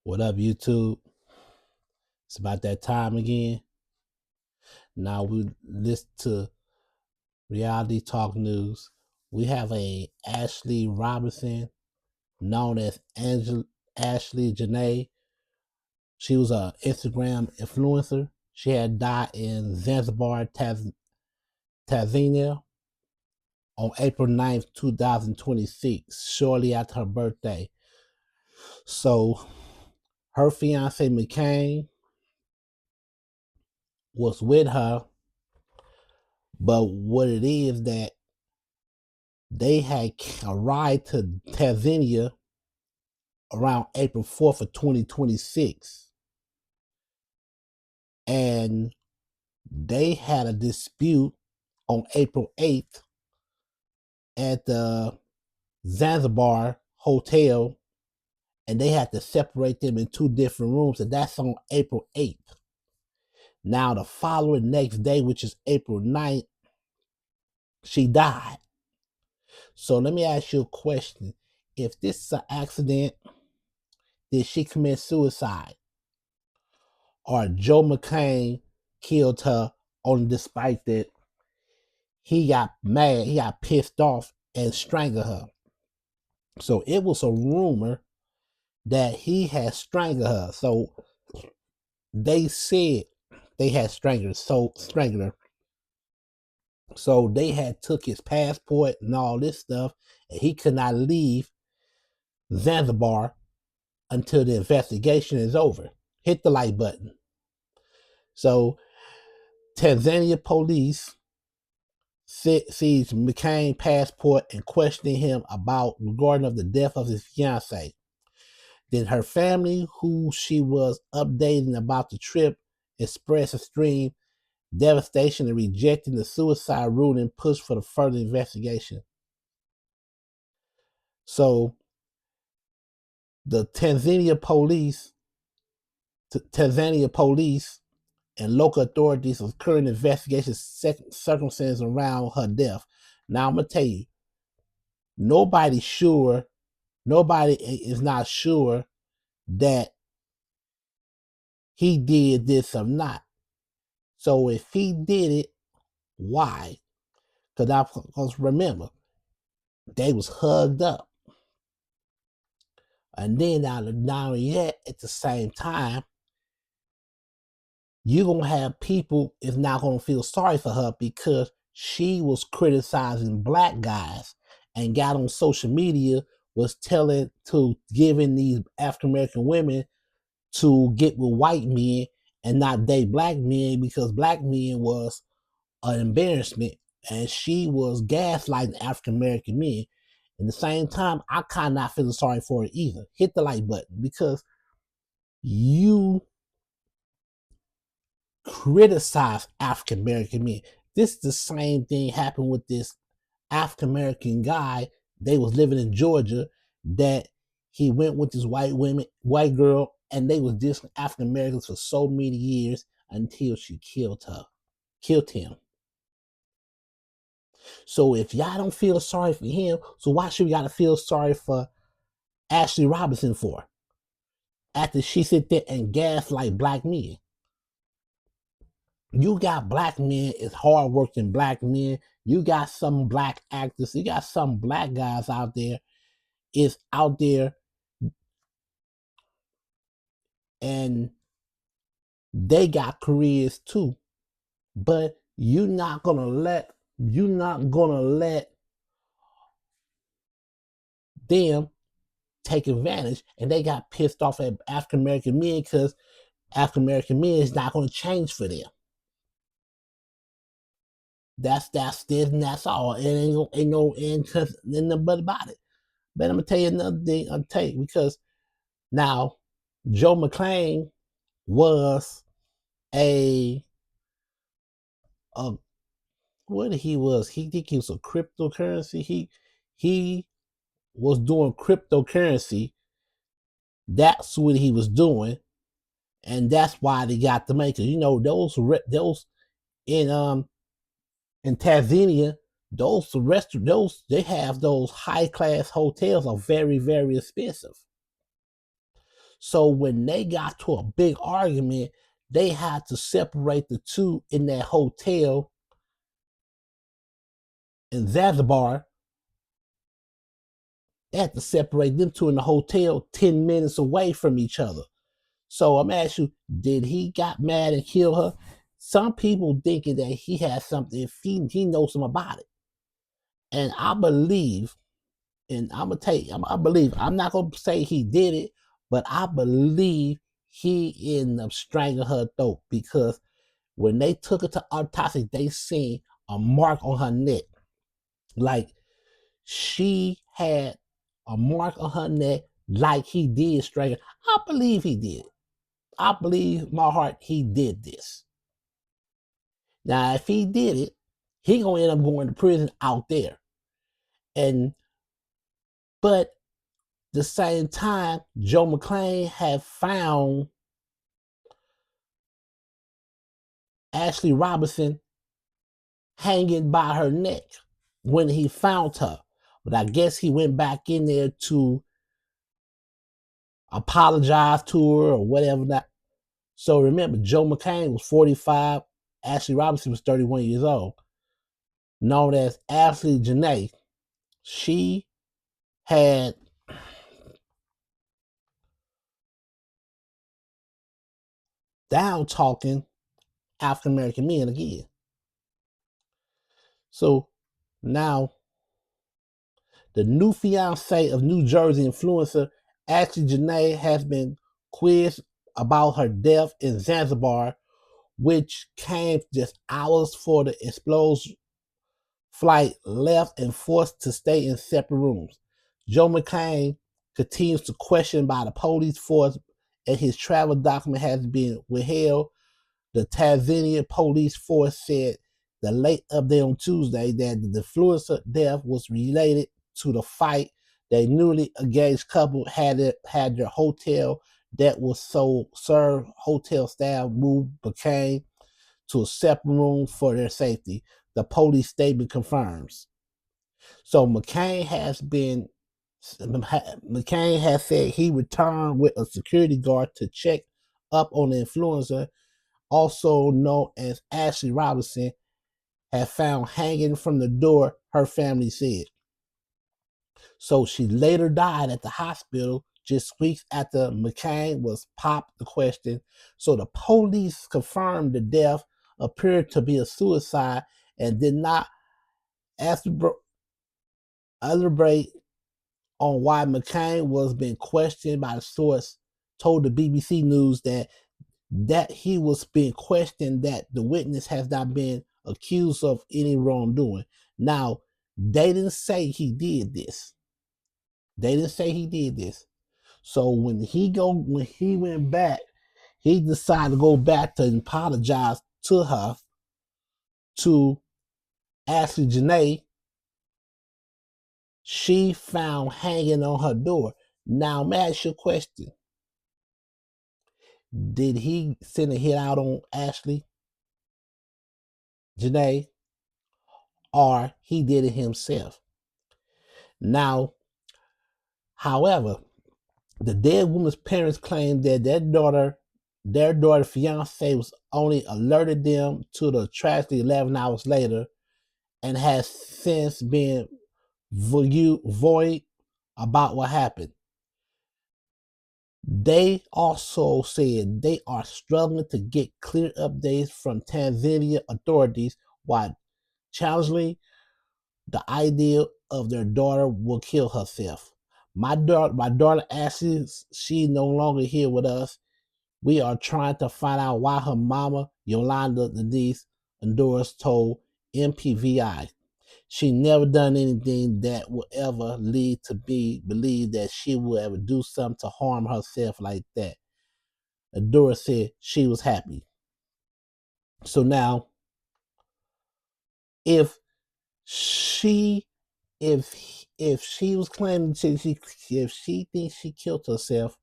What up, YouTube? It's about that time again. Now we listen to reality talk news. We have a Ashlee Robinson, known as Ashlee Jenae. She was an Instagram influencer. She had died in Zanzibar, Tanzania on April 9th, 2026, shortly after her birthday. So her fiance McCain was with her, but what it is that they had arrived to Tanzania around April 4th of 2026. And they had a dispute on April 8th at the Zanzibar hotel, and they had to separate them in two different rooms, and that's on April 8th. Now, the following next day, which is April 9th, she died. So let me ask you a question. If this is an accident, did she commit suicide? Or Joe McCain killed her on despite that he got mad, he got pissed off and strangled her. So it was a rumor that he had strangled her. So they said they had strangled her. So they had took his passport and all this stuff, and he could not leave Zanzibar until the investigation is over. Hit the like button. So Tanzania police seized McCain's passport and questioning him about regarding of the death of his fiancée. Then her family, who she was updating about the trip, expressed extreme devastation and rejecting the suicide ruling pushed for the further investigation. So the Tanzania police and local authorities of current investigation circumstances around her death. Now I'm gonna tell you, nobody is not sure that he did this or not. So if he did it, why? Because remember, they was hugged up. And then not only that, at the same time, you're going to have people is not going to feel sorry for her because she was criticizing black guys and got on social media, was giving these African American women to get with white men and not date black men because black men was an embarrassment, and she was gaslighting African American men. At the same time, I kind of not feeling sorry for it either. Hit the like button because you criticize African American men. This is the same thing happened with this African American guy. They was living in Georgia that he went with this white girl, and they was dissing African Americans for so many years until she killed him. So if y'all don't feel sorry for him, so why should we gotta feel sorry for Ashlee Robinson for? After she sit there and gaslight black men. You got black men is hardworking black men. You got some black actors. You got some black guys out there is out there and they got careers too. But you're not gonna let them take advantage, and they got pissed off at African American men because African American men is not going to change for them. That's this and that's all. It ain't nothing but about it. But I'm gonna tell you another thing. I'll tell you because now Joe McCain was a what he was. He think he was a cryptocurrency. He was doing cryptocurrency. That's what he was doing, and that's why they got the makers. You know those in Tanzania, those they have those high class hotels are very, very expensive. So when they got to a big argument, they had to separate the two in that hotel in Zanzibar. They had to separate them two in the hotel 10 minutes away from each other. So I'm asking you, did he got mad and kill her? Some people thinking that he has something, if he knows something about it. And I believe, and I'm gonna tell you, I believe, I'm not gonna say he did it, but I believe he ended up strangling her throat, because when they took her to autopsy, they seen a mark on her neck. Like she had a mark on her neck, like he did strangle. I believe he did. I believe my heart he did this. Now, if he did it, he gonna end up going to prison out there. And but the same time, Joe McClain had found Ashlee Robinson hanging by her neck when he found her. But I guess he went back in there to apologize to her or whatever that. So remember, Joe McClain was 45, Ashlee Robinson was 31 years old. Known as Ashlee Jenae, she had down talking African American men again. So now the new fiancé of New Jersey influencer Ashlee Jenae has been quizzed about her death in Zanzibar, which came just hours for the explosive flight left and forced to stay in separate rooms. Joe McClain continues to question by the police force, and his travel document has been withheld. The Tanzania police force said the late update on Tuesday that the influencer death was related to the fight. The newly engaged couple had their hotel that was so served hotel staff moved McClain to a separate room for their safety. The police statement confirms. So McClain has said he returned with a security guard to check up on the influencer, also known as Ashlee Robinson, had found hanging from the door, her family said. So she later died at the hospital just weeks after McClain was popped the question. So the police confirmed the death appeared to be a suicide and did not elaborate on why McClain was being questioned. By the source told the BBC News that he was being questioned, that the witness has not been accused of any wrongdoing. Now, they didn't say he did this. They didn't say he did this. So when he went back, he decided to go back to apologize to her, to Ashlee Jenae. She found hanging on her door. Now, may I ask you a question? Did he send a hit out on Ashlee Jenae, or he did it himself? Now, however, the dead woman's parents claimed that their daughter fiance was only alerted them to the tragedy 11 hours later, and has since been void about what happened. They also said they are struggling to get clear updates from Tanzania authorities, while challenging the idea of their daughter will kill herself. My daughter Ashley, she's no longer here with us. We are trying to find out why her mama, Yolanda Denise Endores, told MPVI. She never done anything that would ever lead to be believed that she would ever do something to harm herself like that. Adora said she was happy. So now, if she if she was claiming if she thinks she killed herself,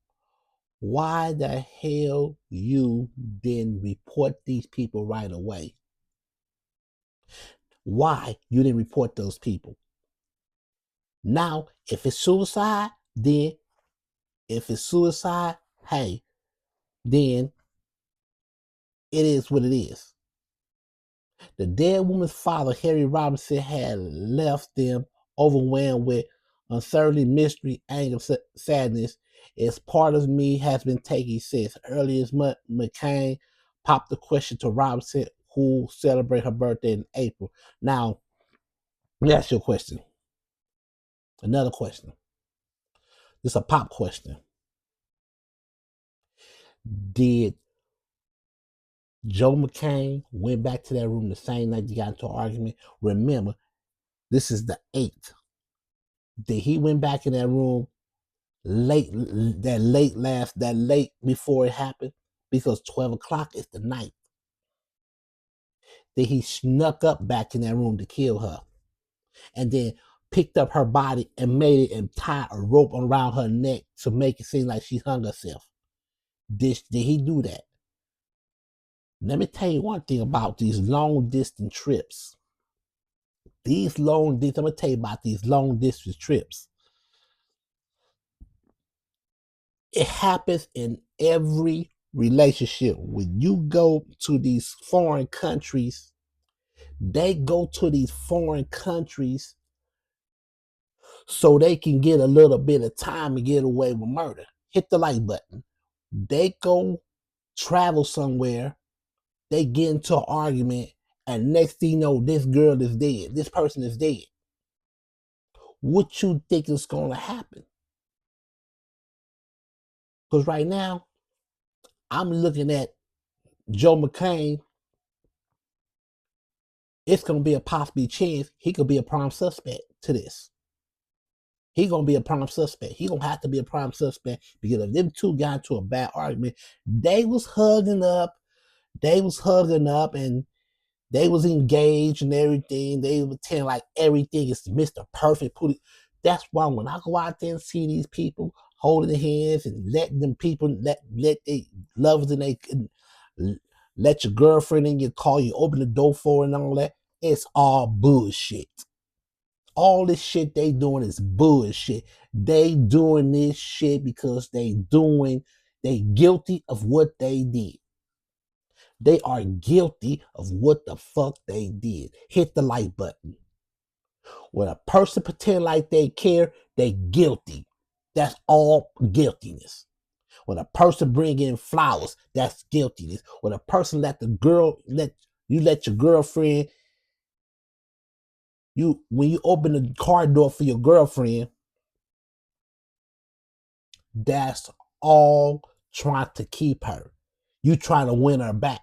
why the hell you didn't report these people right away? Why you didn't report those people? Now, if it's suicide, then if it's suicide, hey, then it is what it is. The dead woman's father, Harry Robinson, had left them overwhelmed with uncertainty, mystery, anger, sadness. As part of me has been taking since. Earlier this month, McCain popped the question to Robinson, who celebrate her birthday in April. Now, let me ask you a question. Another question. This is a pop question. Did Joe McCain went back to that room the same night you got into an argument? Remember, this is the 8th. Did he went back in that room that late before it happened? Because 12 o'clock is the night. Then he snuck up back in that room to kill her. And then picked up her body and made it and tied a rope around her neck to make it seem like she hung herself. Did he do that? Let me tell you one thing about these long distance trips. I'm gonna tell you about these long distance trips. It happens in every relationship. When you go to these foreign countries, they go to these foreign countries so they can get a little bit of time and get away with murder. Hit the like button. They go travel somewhere, they get into an argument, and next thing you know, this girl is dead. This person is dead. What you think is going to happen? Because right now, I'm looking at Joe McCain. It's going to be a possible chance he could be a prime suspect to this. He going to be a prime suspect. He going to have to be a prime suspect because if them two got into a bad argument, they was hugging up, and they was engaged and everything. They were telling like everything is Mr. Perfect. That's why when I go out there and see these people holding their hands and letting them people let their lovers and they let your girlfriend in your car, you open the door for and all that. It's all bullshit. All this shit they doing is bullshit. They doing this shit because they guilty of what they did. They are guilty of what the fuck they did. Hit the like button. When a person pretend like they care, they guilty. That's all guiltiness. When a person bring in flowers, that's guiltiness. When a person let your girlfriend, when you open the car door for your girlfriend, that's all trying to keep her. You trying to win her back.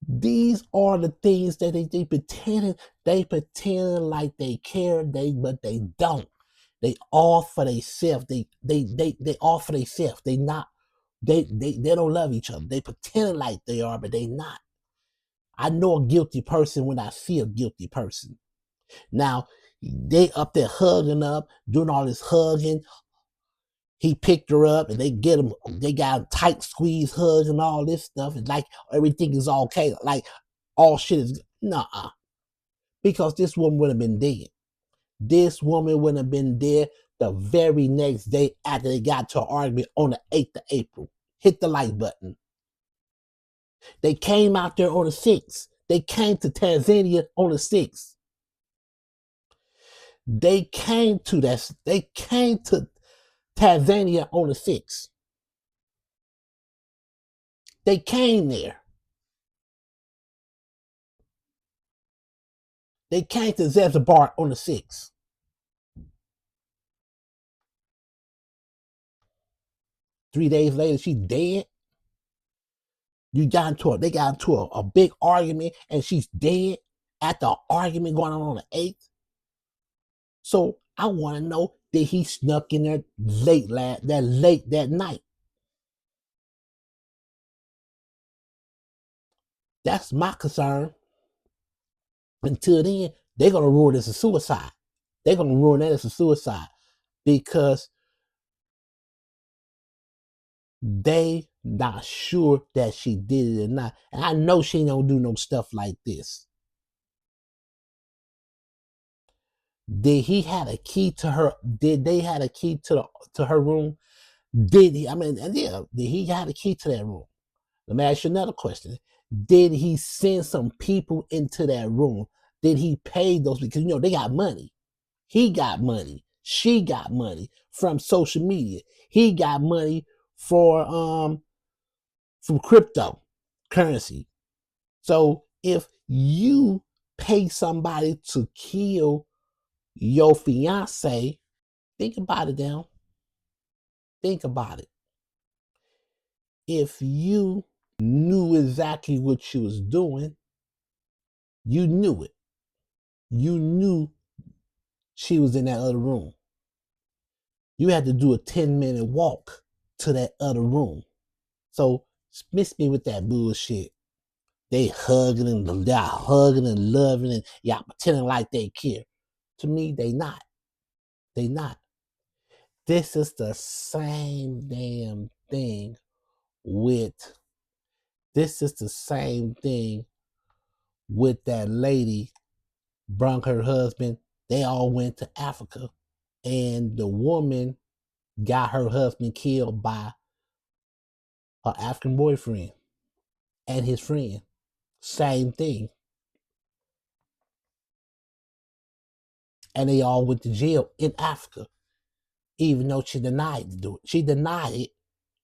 These are the things that they pretend like they care, but they don't. They all for themselves. They all for themselves. They not they don't love each other. They pretend like they are, but they not. I know a guilty person when I see a guilty person. Now they up there hugging up, doing all this hugging. He picked her up and they got a tight squeeze hug and all this stuff. And like everything is okay. Like all shit is nah. Because this woman would have been dead. This woman would have been dead the very next day after they got to an argument on the 8th of April. Hit the like button. They came out there on the 6th. They came to Tanzania on the 6th. They came to Tanzania on the 6th. They came there. They came to Zanzibar on the 6th. 3 days later, she's dead. They got into a big argument and she's dead at the argument going on the 8th. So I want to know, did he snuck in there late that night? That's my concern. Until then, they're gonna ruin this as suicide. They're gonna ruin that as a suicide because they not sure that she did it or not. And I know she don't do no stuff like this. Did he had a key to her? Did they had a key to her room? Did he? I mean, and yeah, did he have the key to that room? Let me ask you another question. Did he send some people into that room? Did he pay those? Because they got money. He got money. She got money from social media. He got money for from cryptocurrency. So if you pay somebody to kill your fiance, think about it now. Think about it. If you knew exactly what she was doing, you knew it. You knew she was in that other room. You had to do a 10-minute walk to that other room. So miss me with that bullshit. They're hugging and loving and y'all pretending like they care. To me, they not. They not. This is the same damn thing with that lady brung her husband. They all went to Africa, and the woman got her husband killed by her African boyfriend and his friend. Same thing. And they all went to jail in Africa, even though she denied to do it. She denied it.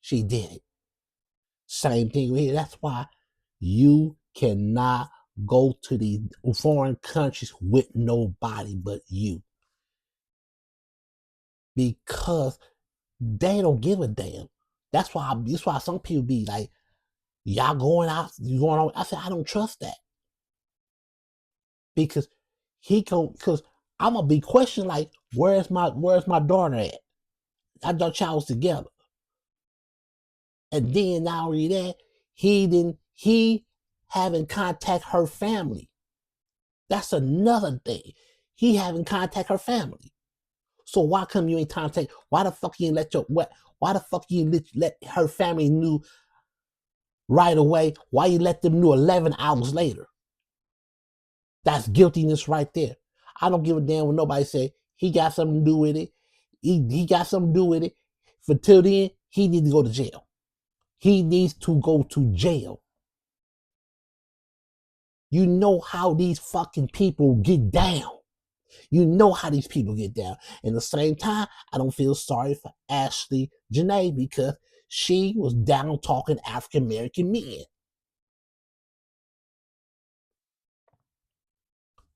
She did it. Same thing here. That's why you cannot go to these foreign countries with nobody but you. Because they don't give a damn. That's why some people be like, y'all going out, you going on. I said, I don't trust that. Because I'm gonna be questioned like, where's my daughter at? I thought y'all was together. And then not only that, he having contact her family. That's another thing. He having contact her family. So why come you ain't contact? Why the fuck you let why the fuck you let her family knew right away? Why you let them know 11 hours later? That's guiltiness right there. I don't give a damn when nobody say he got something to do with it. He got something to do with it. For till then, he needs to go to jail. He needs to go to jail. You know how these fucking people get down. You know how these people get down. And at the same time, I don't feel sorry for Ashlee Jenae because she was down talking African American men.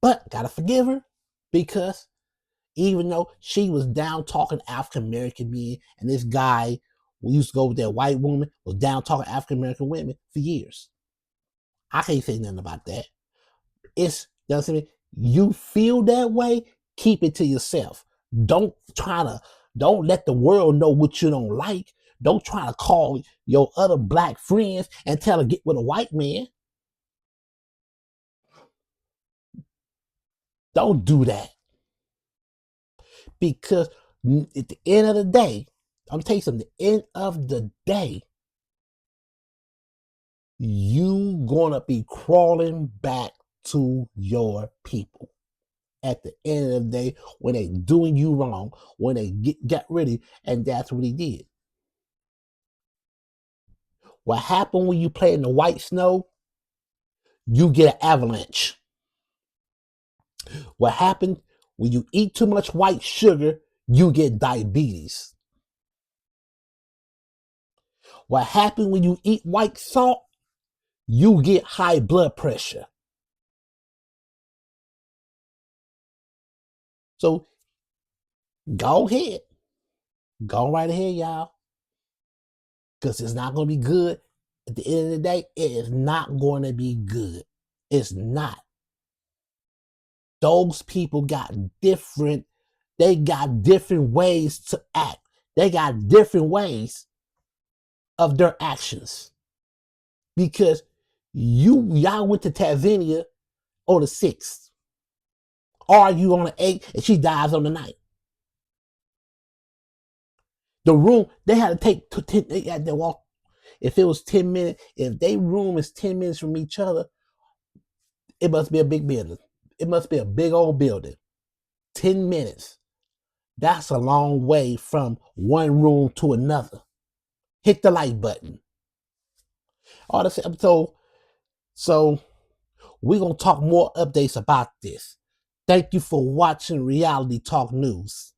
But gotta forgive her because even though she was down talking African American men, and this guy who used to go with that white woman was down talking African American women for years. I can't say nothing about that. It's that's me. You feel that way, keep it to yourself. Don't let the world know what you don't like. Don't try to call your other black friends and tell them get with a white man. Don't do that. Because at the end of the day, I'm telling you something, the end of the day, you gonna be crawling back to your people. At the end of the day, when they doing you wrong, when they get ready, and that's what he did. What happened when you play in the white snow? You get an avalanche. What happened when you eat too much white sugar? You get diabetes. What happened when you eat white salt? You get high blood pressure. So go ahead. Go right ahead, y'all. Because it's not going to be good. At the end of the day, it is not going to be good. It's not. Those people got different ways to act. They got different ways of their actions. Because y'all went to Tanzania on the 6th. Or you on the 8th and she dies on the 9th. The room, they had to they had to walk. If it was 10 minutes, if their room is 10 minutes from each other, it must be a big building. It must be a big old building. 10 minutes. That's a long way from one room to another. hit the like button. All this episode. So we're going to talk more updates about this. Thank you for watching Reality Talk News.